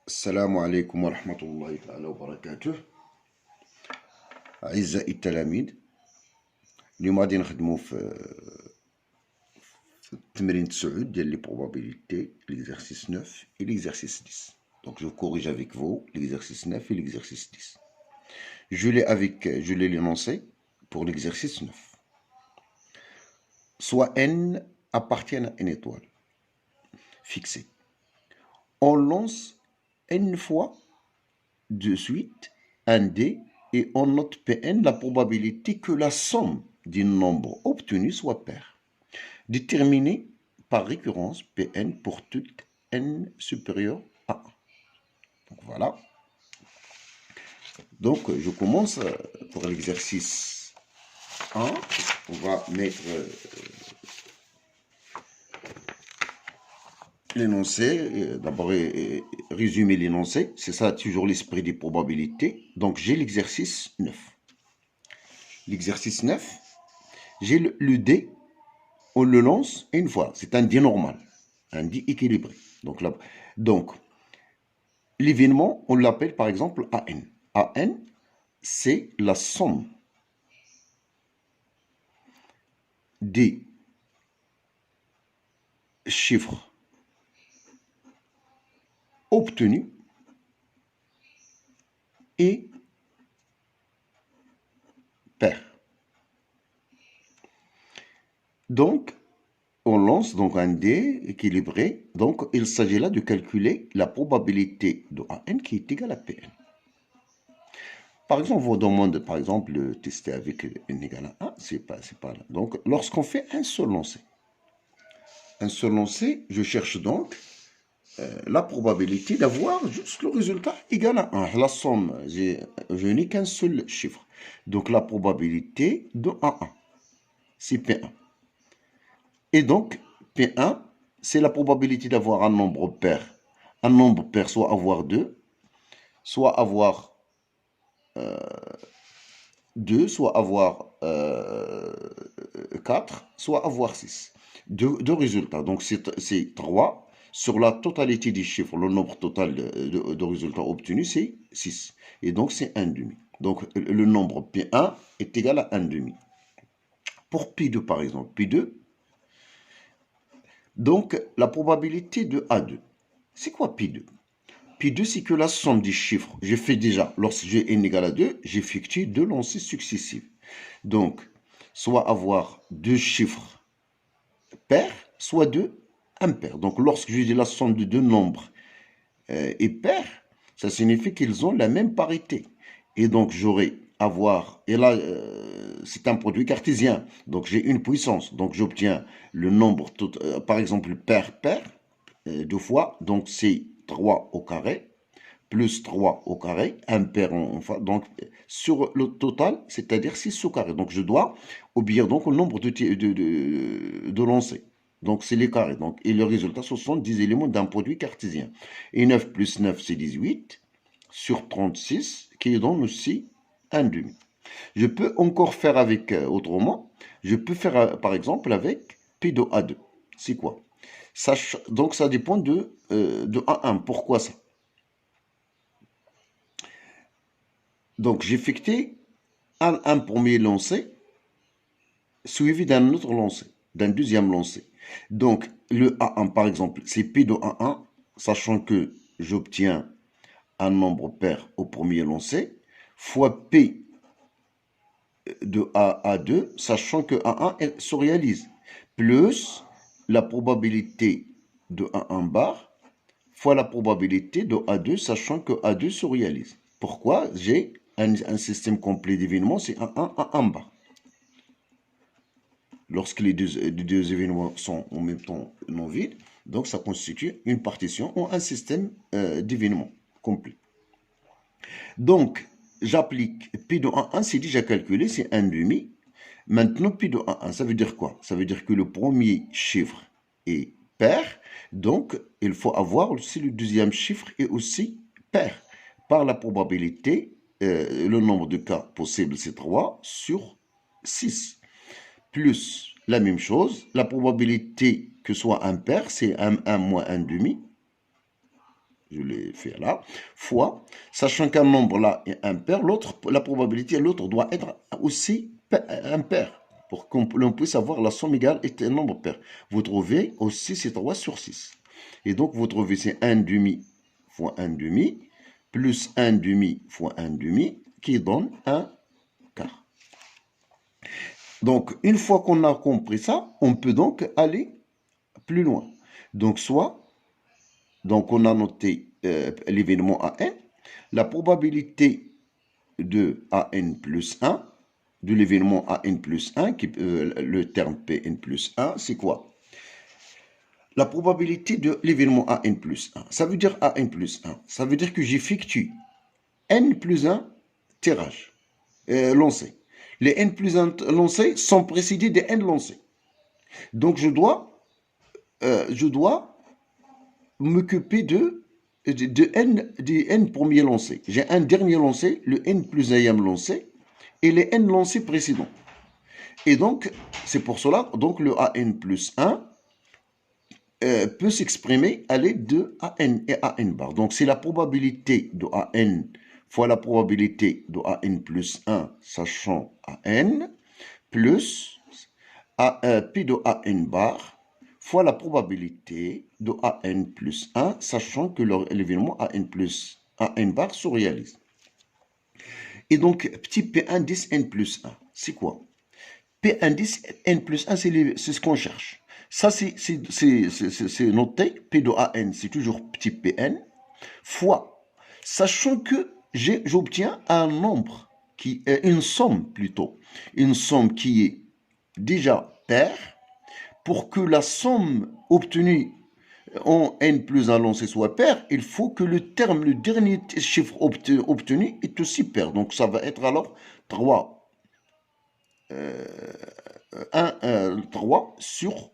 السلام عليكم ورحمة الله تعالى وبركاته. أعزائي التلاميذ، اليوم غادي نخدمو في التمرين 9 ديال لي probabilités, l'exercice 9 et l'exercice 10. Donc je corrige avec vous l'exercice 9 et l'exercice 10. Je l'ai l'énoncé pour l'exercice 9. Soit n appartiennent à une étoile fixée. On lance n fois de suite un dé et on note Pn la probabilité que la somme des nombres obtenus soit paire. Déterminée par récurrence Pn pour toute n supérieure à 1. Donc voilà. Donc je commence pour l'exercice 1. On va mettre l'énoncé, d'abord résumer l'énoncé, c'est ça toujours l'esprit des probabilités. Donc j'ai l'exercice 9. L'exercice 9, j'ai le dé, on le lance une fois, c'est un dé normal, un dé équilibré. Donc l'événement, on l'appelle par exemple AN. AN, c'est la somme des chiffres obtenus et paires. Donc, on lance donc un dé équilibré. Donc, il s'agit là de calculer la probabilité de AN qui est égale à Pn. Par exemple, on vous demande, par exemple, de tester avec n égale à 1. C'est pas là. Donc, lorsqu'on fait un seul lancer, je cherche donc la probabilité d'avoir juste le résultat égal à 1. La somme, je n'ai qu'un seul chiffre. Donc, la probabilité de 1, c'est P1. Et donc, P1, c'est la probabilité d'avoir un nombre pair. Un nombre pair, soit avoir 2, soit avoir 2, soit avoir 4, soit avoir 6. Deux résultats. Donc, c'est 3. Sur la totalité des chiffres, le nombre total de résultats obtenus, c'est 6. Et donc, c'est 1,5. Donc, le nombre P1 est égal à 1,5. Pour P2, par exemple, P2, donc, la probabilité de A2. C'est quoi P2? P2, c'est que la somme des chiffres. J'ai fait déjà, lorsque j'ai n égale à 2, j'effectue 2 lancers successifs. Donc, soit avoir 2 chiffres pairs, soit 2 impairs. Donc, lorsque je dis la somme de 2 nombres est paire, ça signifie qu'ils ont la même parité. Et donc, j'aurai avoir, et là, c'est un produit cartésien. Donc, j'ai une puissance. Donc, j'obtiens le nombre, par exemple, pair, 2 fois. Donc, c'est 3 au carré, plus 3 au carré, impair enfin. Donc, sur le total, c'est-à-dire 6 au carré. Donc, je dois obéir donc au nombre de lancers. Donc, c'est les carrés. Donc, et le résultat, ce sont 10 éléments d'un produit cartésien. Et 9 plus 9, c'est 18 sur 36, qui donne aussi 1,5. Je peux encore faire avec, autrement, je peux faire par exemple avec P de A2. C'est quoi? Donc ça dépend de A1. Pourquoi ça? Donc j'effectue un premier lancer suivi d'un autre lancer, d'un deuxième lancer. Donc le A1 par exemple, c'est P de A1, sachant que j'obtiens un nombre pair au premier lancer, fois P de A2, sachant que A1 se réalise, plus la probabilité de A1 bar, fois la probabilité de A2, sachant que A2 se réalise. Pourquoi? J'ai un système complet d'événements, c'est A1, A1 bar. Lorsque les deux événements sont en même temps non vides, donc ça constitue une partition ou un système d'événements complet. Donc, j'applique P de 1, c'est déjà calculé, c'est 1,5. Maintenant, P de 1, ça veut dire quoi? Ça veut dire que le premier chiffre est pair, donc il faut avoir aussi le deuxième chiffre est aussi pair. Par la probabilité, le nombre de cas possibles, c'est 3 sur 6. Plus la même chose, la probabilité que soit impair, c'est 1 moins 1,5. je l'ai fait là, fois, sachant qu'un nombre là est impair, l'autre, la probabilité, l'autre doit être aussi impair, pour qu'on puisse avoir la somme égale est un nombre pair. Vous trouvez aussi c'est 3 sur 6. Et donc vous trouvez c'est 1 demi fois 1 demi, plus 1 demi fois 1 demi, qui donne 1 quart. Donc, une fois qu'on a compris ça, on peut donc aller plus loin. Donc, donc on a noté l'événement AN, la probabilité de AN plus 1, de l'événement AN plus 1, le terme PN plus 1, c'est quoi? La probabilité de l'événement AN plus 1. Ça veut dire AN plus 1. Ça veut dire que j'effectue N plus 1 tirage, lancé. Les N plus 1 lancés sont précédés des N lancés. Donc, je dois m'occuper de N, des N premiers lancés. J'ai un dernier lancé, le N plus 1e lancé, et les N lancés précédents. Et donc, c'est pour cela, donc le AN plus 1 peut s'exprimer à l'aide de AN et AN bar. Donc, c'est la probabilité de AN fois la probabilité de AN plus 1, sachant AN, plus P de AN bar, fois la probabilité de AN plus 1, sachant que l'événement AN plus AN bar se réalise. Et donc, petit P indice N plus 1, c'est quoi? P indice N plus 1, c'est ce qu'on cherche. Ça, c'est noté, P de AN, c'est toujours petit Pn, fois, sachant que j'obtiens un nombre, une somme plutôt, une somme qui est déjà paire, pour que la somme obtenue en n plus 1 lancé soit paire, il faut que le terme, le dernier chiffre obtenu est aussi paire. Donc ça va être alors 3, 3 sur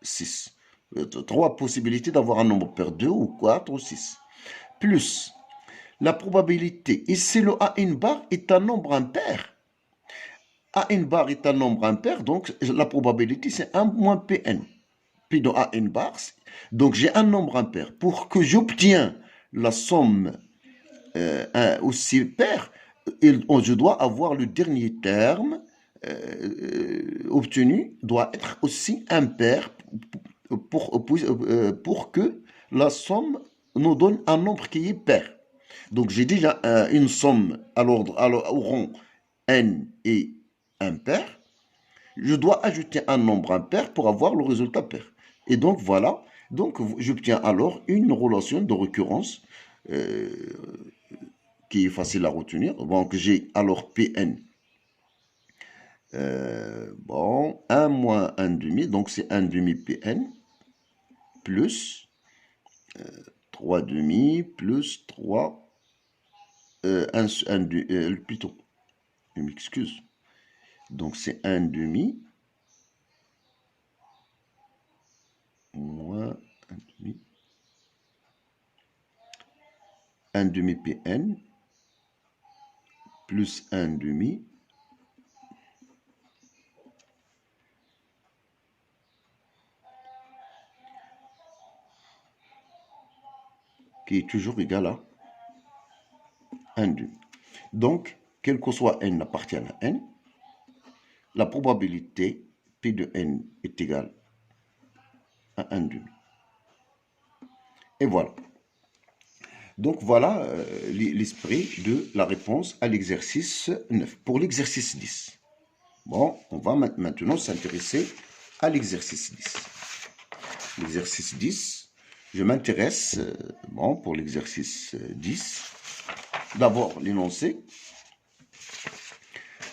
6. 3 possibilités d'avoir un nombre pair, 2 ou 4 ou 6. Plus la probabilité, et c'est le AN bar est un nombre impair. AN bar est un nombre impair, donc la probabilité c'est 1 moins Pn. P de AN bar, donc j'ai un nombre impair. Pour que j'obtienne la somme aussi paire, je dois avoir le dernier terme obtenu doit être aussi impair pour que la somme nous donne un nombre qui est pair. Donc j'ai déjà une somme à l'ordre, au rang n et impair. Je dois ajouter un nombre impair pour avoir le résultat pair. Et donc voilà, donc j'obtiens alors une relation de récurrence qui est facile à retenir. Donc j'ai alors Pn. Bon, 1 moins 1 demi, donc c'est 1 demi Pn, plus 3 demi, plus 3, plutôt, je m'excuse. Donc c'est 1 demi, moins 1 demi, 1 demi Pn, plus 1 demi, qui est toujours égal à 1 demi. Donc, quel que soit n appartient à n, la probabilité P de n est égale à 1 demi. Et voilà. Donc voilà l'esprit de la réponse à l'exercice 9. Pour l'exercice 10, bon, on va maintenant s'intéresser à l'exercice 10. L'exercice 10, je m'intéresse, bon, pour l'exercice 10, d'abord l'énoncé.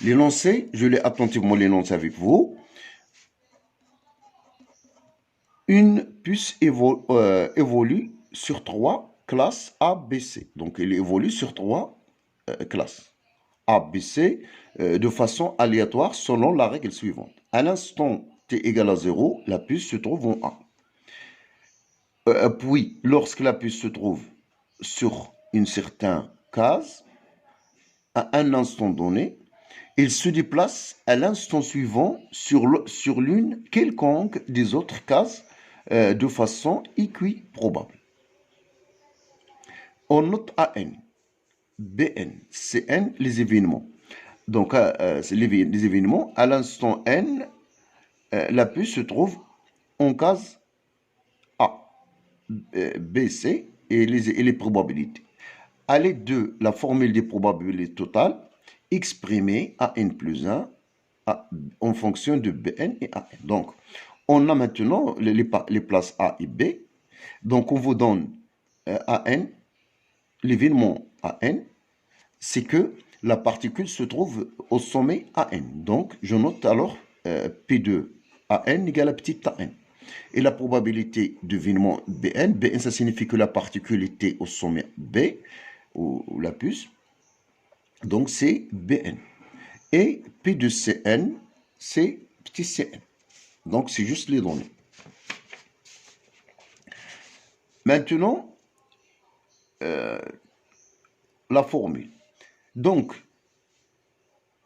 L'énoncé, je l'ai attentivement l'énoncé avec vous. Une puce évolue sur 3 classes A, B, C. Donc, elle évolue sur 3 classes A, B, C de façon aléatoire selon la règle suivante. À l'instant t égale à 0, la puce se trouve en A. Puis, lorsque la puce se trouve sur une certaine case, à un instant donné, il se déplace à l'instant suivant sur l'une quelconque des autres cases de façon équiprobable. On note AN, BN, CN, les événements. Donc, c'est les événements. À l'instant N, la puce se trouve en case A, B, C et les probabilités. À l'aide de la formule des probabilités totales, exprimée à n plus 1 en fonction de Bn et An. Donc, on a maintenant les places A et B. Donc, on vous donne An, l'événement An, c'est que la particule se trouve au sommet AN. Donc, je note alors P2 AN égale à petit AN. Et la probabilité d'événement Bn, Bn ça signifie que la particule était au sommet B, ou la puce, donc c'est Bn. Et P de Cn, c'est petit cn. Donc c'est juste les données. Maintenant, la formule. Donc,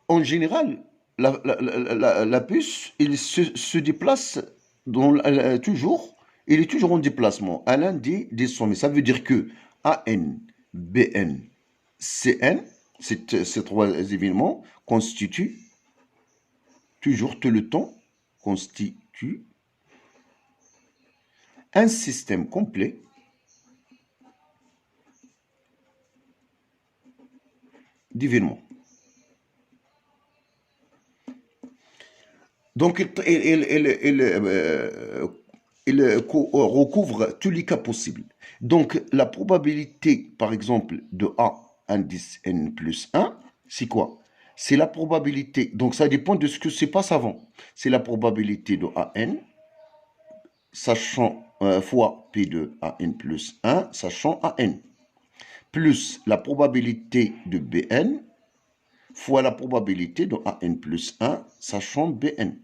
en général, la puce, il se déplace toujours, il est toujours en déplacement à l'un des sommets. Ça veut dire que AN, BN, CN, ces trois événements constituent toujours tout le temps, constituent un système complet d'événements. Donc, il recouvre tous les cas possibles. Donc, la probabilité, par exemple, de A indice n plus 1, c'est quoi? C'est la probabilité. Donc, ça dépend de ce que se passe avant. C'est la probabilité de AN, sachant fois P de AN plus 1, sachant AN, plus la probabilité de BN, fois la probabilité de AN plus 1, sachant BN,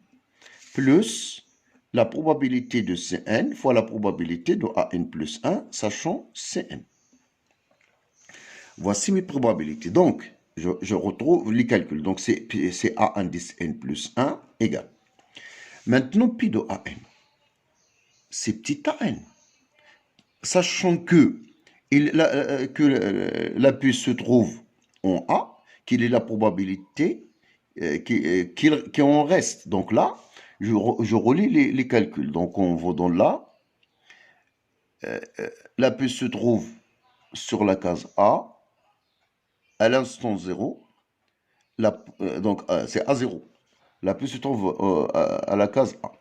plus la probabilité de Cn fois la probabilité de AN plus 1, sachant Cn. Voici mes probabilités. Donc, je retrouve les calculs. Donc, c'est A indice n plus 1 égale. Maintenant, pi de AN, c'est petit AN. Sachant que la puce se trouve en A, qu'il est la probabilité qu'il en reste. Donc là, je relis les calculs. Donc on va dans là, la puce se trouve sur la case A, à l'instant 0, donc c'est A0. La puce se trouve à la case A.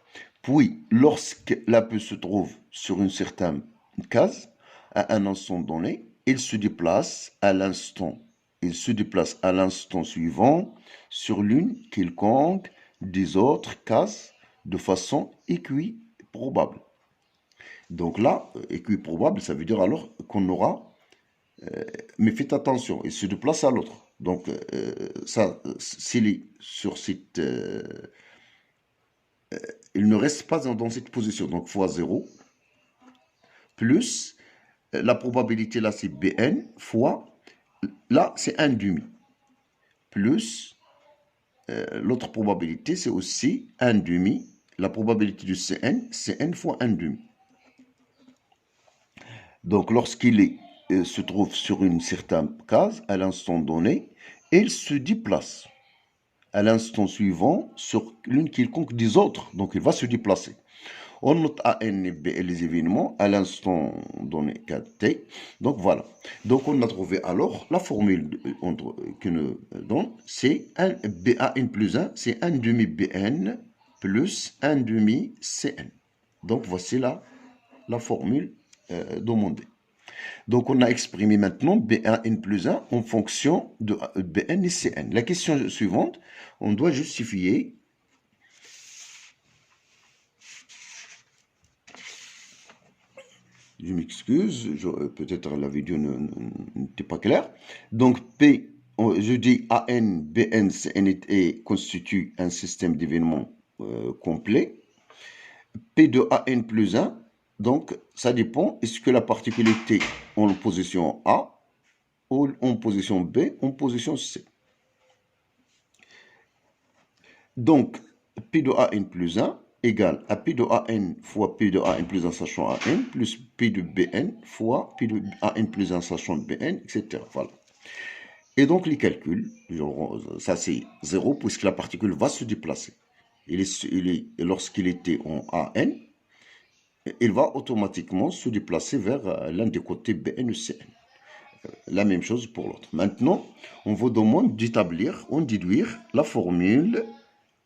Puis, lorsque la puce se trouve sur une certaine case, à un instant donné, il se déplace à l'instant. Il se déplace à l'instant suivant sur l'une quelconque des autres cases de façon équiprobable. Donc là, équiprobable, ça veut dire alors qu'on aura, mais faites attention, il se déplace à l'autre. Donc ça, s'il est sur cette, il ne reste pas dans cette position. Donc fois 0, plus la probabilité là c'est Bn, fois, là c'est 1 demi, plus l'autre probabilité c'est aussi 1 demi, la probabilité de Cn, Cn fois 1 demi. Donc lorsqu'il se trouve sur une certaine case, à l'instant donné, il se déplace à l'instant suivant sur l'une quelconque des autres. Donc il va se déplacer. On note AN et B et les événements à l'instant donné 4T. Donc voilà. Donc on a trouvé alors la formule que nous donne, c'est BAN plus 1, c'est 1 demi BN plus 1 demi CN. Donc voici la formule demandée. Donc on a exprimé maintenant BN plus 1 en fonction de BN et CN. La question suivante, on doit justifier je m'excuse, peut-être la vidéo n'était pas claire. Donc, P, je dis AN, BN, CN et constitue un système d'événements complet. P de AN plus 1, donc ça dépend, est-ce que la particule était en position A, ou en position B, en position C. Donc, P de AN plus 1, égale à P de AN fois P de AN plus 1 sachant AN plus P de BN fois P de AN plus 1 sachant BN, etc. Voilà. Et donc les calculs, ça c'est 0 puisque la particule va se déplacer. Lorsqu'il était en AN, il va automatiquement se déplacer vers l'un des côtés BN ou CN. La même chose pour l'autre. Maintenant, on vous demande d'établir, on déduire la formule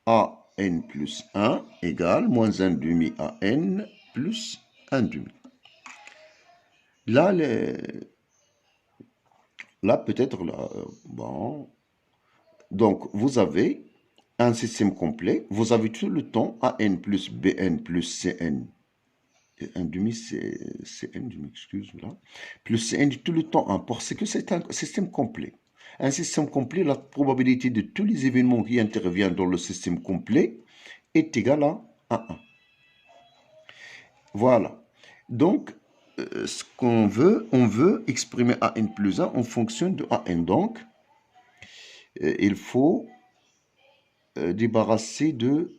AN plus 1 égale moins 1 demi AN plus 1 demi. Là, peut-être, bon. Donc, vous avez un système complet. Vous avez tout le temps AN plus BN plus CN. Un demi, CN, je m'excuse, là. Plus CN tout le temps 1, parce que c'est un système complet. Un système complet, la probabilité de tous les événements qui interviennent dans le système complet est égale à 1. Voilà. Donc, ce qu'on veut, on veut exprimer AN plus 1 en fonction de AN. Donc, il faut débarrasser de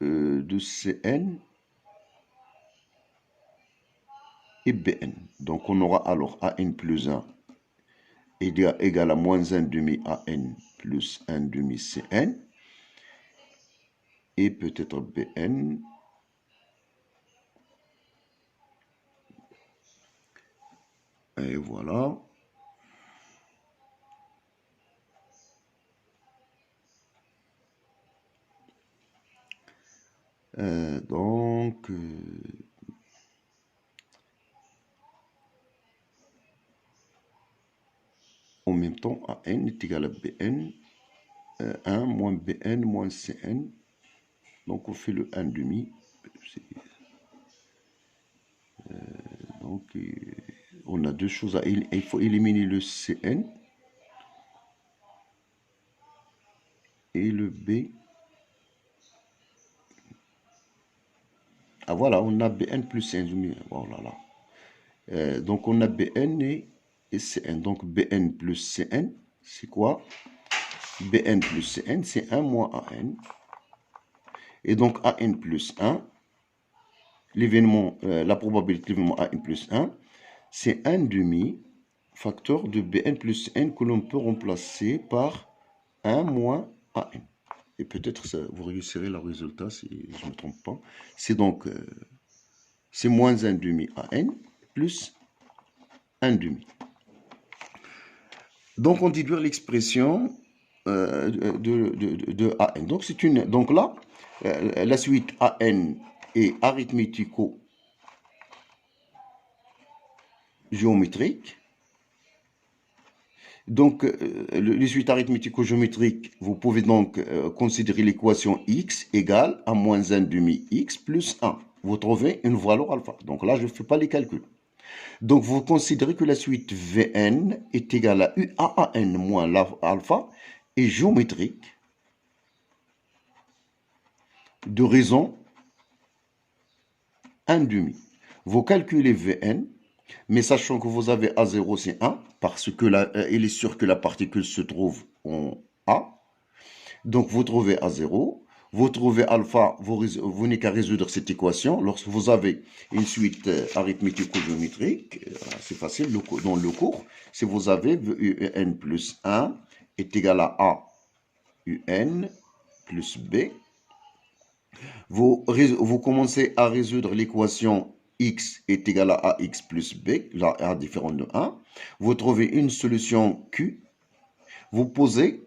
CN et BN. Donc, on aura alors AN plus 1 égale à moins 1 demi AN plus 1 demi CN. Et peut-être BN. Et voilà. Donc, en même temps, AN est égal à BN, 1 moins BN moins CN. Donc, on fait le 1 demi. Donc, on a deux choses il faut éliminer le CN et le B. Ah voilà, on a BN plus 1 demi. Oh là là. Donc, on a BN et CN. Donc, BN plus CN, c'est quoi? BN plus CN, c'est 1 moins AN. Et donc, AN plus 1, la probabilité de l'événement AN plus 1, c'est 1 demi facteur de BN plus N que l'on peut remplacer par 1 moins AN. Et peut-être vous réussirez le résultat si je ne me trompe pas. C'est donc, c'est moins 1 demi AN plus 1 demi. Donc, on déduit l'expression de AN. Donc là, la suite AN est arithmético-géométrique. Donc, les suites arithmético-géométriques, vous pouvez donc considérer l'équation x égale à moins 1 demi x plus 1. Vous trouvez une valeur alpha. Donc là, je ne fais pas les calculs. Donc, vous considérez que la suite Vn est égale à UAAN moins alpha et géométrique de raison 1 demi. Vous calculez Vn, mais sachant que vous avez A0, c'est 1, parce que il est sûr que la particule se trouve en A. Donc, vous trouvez A0. Vous trouvez alpha, vous n'avez qu'à résoudre cette équation. Lorsque vous avez une suite arithmético-géométrique, c'est facile dans le cours. Si vous avez UN plus 1 est égal à UN plus B, vous commencez à résoudre l'équation x est égal à ax plus b, là a différent de 1. Vous trouvez une solution q. Vous posez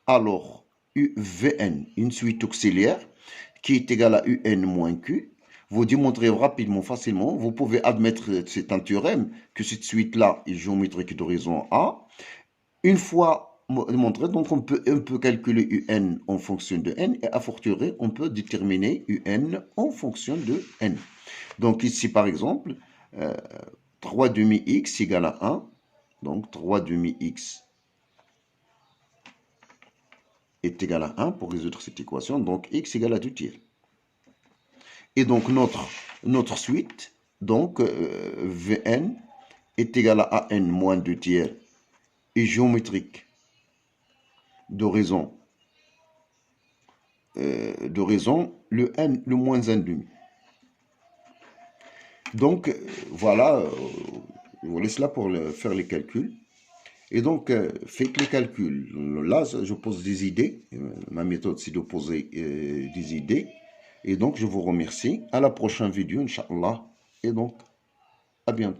alors Vn, une suite auxiliaire, qui est égale à Un moins Q. Vous démontrez rapidement, facilement, vous pouvez admettre, c'est un théorème, que cette suite-là est géométrique d'horizon A. Une fois démontré, donc on peut calculer Un en fonction de N, et à fortiori, on peut déterminer Un en fonction de N. Donc ici, par exemple, 3 demi x égale à 1, donc 3 demi x est égal à 1 pour résoudre cette équation, donc x égale à 2 tiers. Et donc notre suite, donc Vn est égal à An moins 2 tiers et géométrique d'horizon de raison, le moins 1 demi. Donc, voilà, je vous laisse là pour faire les calculs. Et donc, faites les calculs. Là, je pose des idées. Ma méthode, c'est de poser des idées. Et donc, je vous remercie. À la prochaine vidéo, Inch'Allah. Et donc, à bientôt.